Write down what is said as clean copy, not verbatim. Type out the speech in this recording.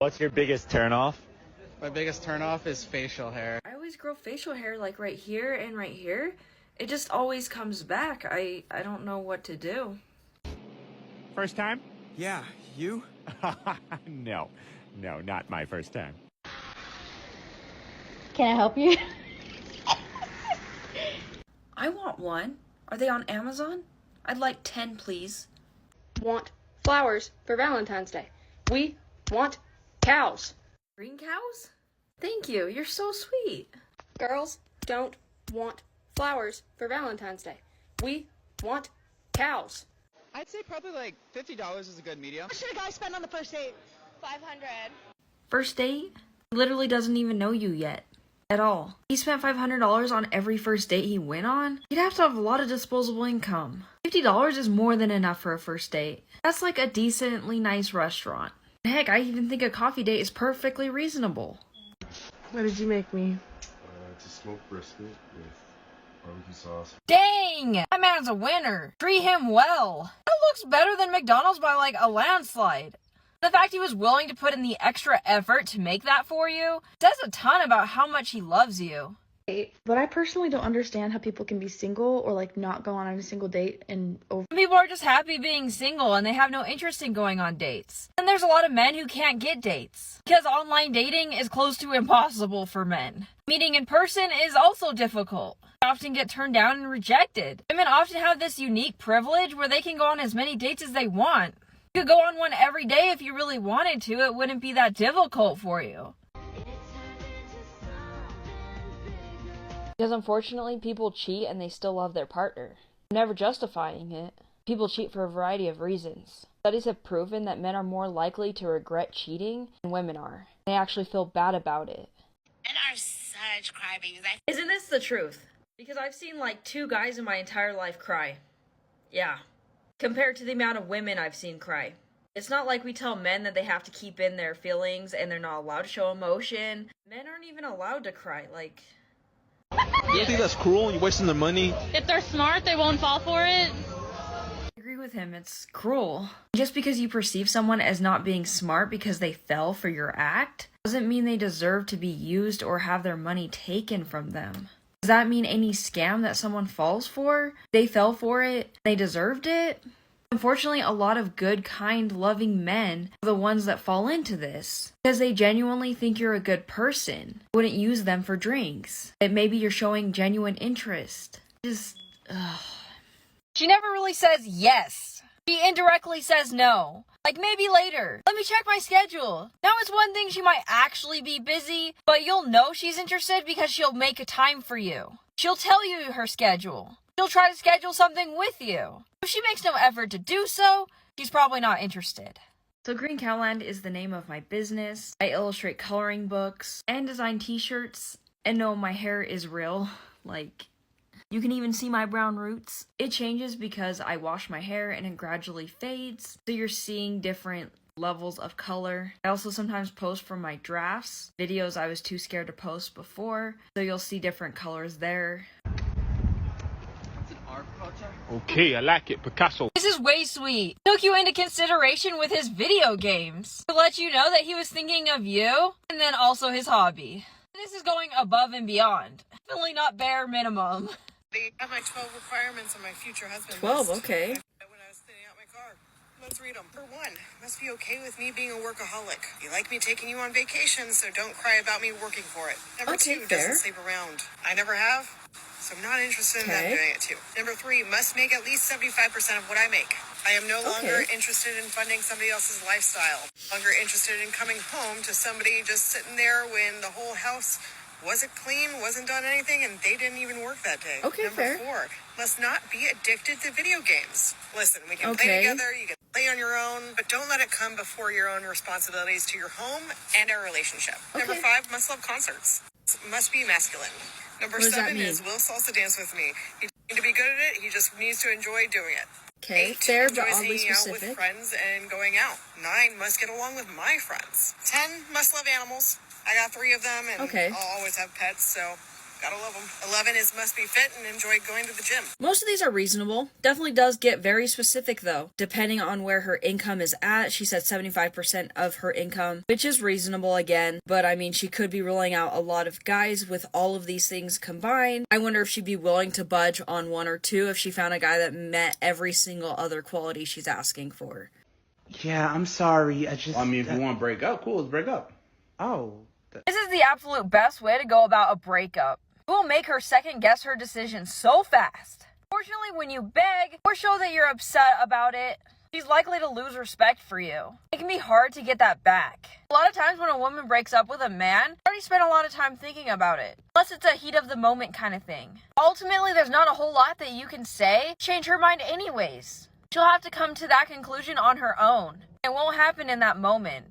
What's your biggest turnoff? My biggest turnoff is facial hair. I always grow facial hair like right here and right here. It just always comes back. I don't know what to do. First time? Yeah, you? No, not my first time. Can I help you? I want one. Are they on Amazon? I'd like 10, please. Want flowers for Valentine's Day. We want cows. Green cows? Thank you. You're so sweet. Girls don't want flowers for Valentine's Day. We want cows. I'd say probably like $50 is a good medium. What should a guy spend on the first date? 500. First date? He literally doesn't even know you yet. At all. He spent $500 on every first date he went on? You'd have to have a lot of disposable income. $50 is more than enough for a first date. That's like a decently nice restaurant. Heck, I even think a coffee date is perfectly reasonable. What did you make me? It's a smoked brisket with barbecue sauce. Dang! That man's a winner. Treat him well. That looks better than McDonald's by like a landslide. The fact he was willing to put in the extra effort to make that for you says a ton about how much he loves you. But I personally don't understand how people can be single or like not go on a single date and over. Some people are just happy being single and they have no interest in going on dates. And there's a lot of men who can't get dates because online dating is close to impossible for men. Meeting in person is also difficult. They often get turned down and rejected. Women often have this unique privilege where they can go on as many dates as they want. You could go on one every day if you really wanted to. It wouldn't be that difficult for you. Because unfortunately, people cheat and they still love their partner. I'm never justifying it. People cheat for a variety of reasons. Studies have proven that men are more likely to regret cheating than women are. They actually feel bad about it. Men are such crybabies. Isn't this the truth? Because I've seen like 2 guys in my entire life cry. Yeah. Compared to the amount of women I've seen cry. It's not like we tell men that they have to keep in their feelings and they're not allowed to show emotion. Men aren't even allowed to cry, like... You think that's cruel? You're wasting their money? If they're smart, they won't fall for it. I agree with him, it's cruel. Just because you perceive someone as not being smart because they fell for your act, doesn't mean they deserve to be used or have their money taken from them. Does that mean any scam that someone falls for, they fell for it, they deserved it? Unfortunately, a lot of good, kind, loving men are the ones that fall into this. Because they genuinely think you're a good person. Wouldn't use them for drinks. That maybe you're showing genuine interest. Ugh. She never really says yes. She indirectly says no. Like, maybe later. Let me check my schedule. Now it's one thing she might actually be busy, but you'll know she's interested because she'll make a time for you. She'll tell you her schedule. She'll try to schedule something with you. If she makes no effort to do so, she's probably not interested. So Green Cowland is the name of my business. I illustrate coloring books and design t-shirts. And no, my hair is real. Like, you can even see my brown roots. It changes because I wash my hair and it gradually fades. So you're seeing different levels of color. I also sometimes post from my drafts, videos I was too scared to post before. So you'll see different colors there. Okay, I like it. Picasso. This is way sweet. Took you into consideration with his video games. To let you know that he was thinking of you, and then also his hobby. This is going above and beyond. Definitely not bare minimum. I have my 12 requirements on my future husband 12, list. okay. When I was thinning out my car. Let's read them. For one, must be okay with me being a workaholic. You like me taking you on vacation, so don't cry about me working for it. Number Okay, 2, fair. doesn't sleep around. I never have, so I'm not interested in them doing it too. Number 3, must make at least 75% of what I make. I am no longer interested in funding somebody else's lifestyle. Longer interested in coming home to somebody just sitting there when the whole house wasn't clean, wasn't done anything, and they didn't even work that day. Okay, Number fair. 4, must not be addicted to video games. Listen, we can play together, you can play on your own, but don't let it come before your own responsibilities to your home and our relationship. Number 5, must love concerts. Must be masculine. Number 7 is will salsa dance with me. He doesn't need to be good at it, he just needs to enjoy doing it. Okay, 8, fair, but enjoys oddly hanging out specific. with friends and going out. 9, must get along with my friends. 10, must love animals. I got 3 of them, and I'll always have pets, so Gotta love them. 11 is must be fit and enjoy going to the gym. Most of these are reasonable. Definitely does get very specific though, depending on where her income is at. She said 75% of her income, which is reasonable again, but I mean, she could be ruling out a lot of guys with all of these things combined. I wonder if she'd be willing to budge on one or two if she found a guy that met every single other quality she's asking for. Yeah, I'm sorry. I mean, if you want to break up, cool, let's break up. Oh. This is the absolute best way to go about a breakup. It will make her second guess her decision so fast. Fortunately, when you beg or show that you're upset about it, she's likely to lose respect for you. It can be hard to get that back. A lot of times when a woman breaks up with a man, they already spent a lot of time thinking about it. Unless it's a heat of the moment kind of thing. Ultimately, there's not a whole lot that you can say to change her mind anyways. She'll have to come to that conclusion on her own. It won't happen in that moment.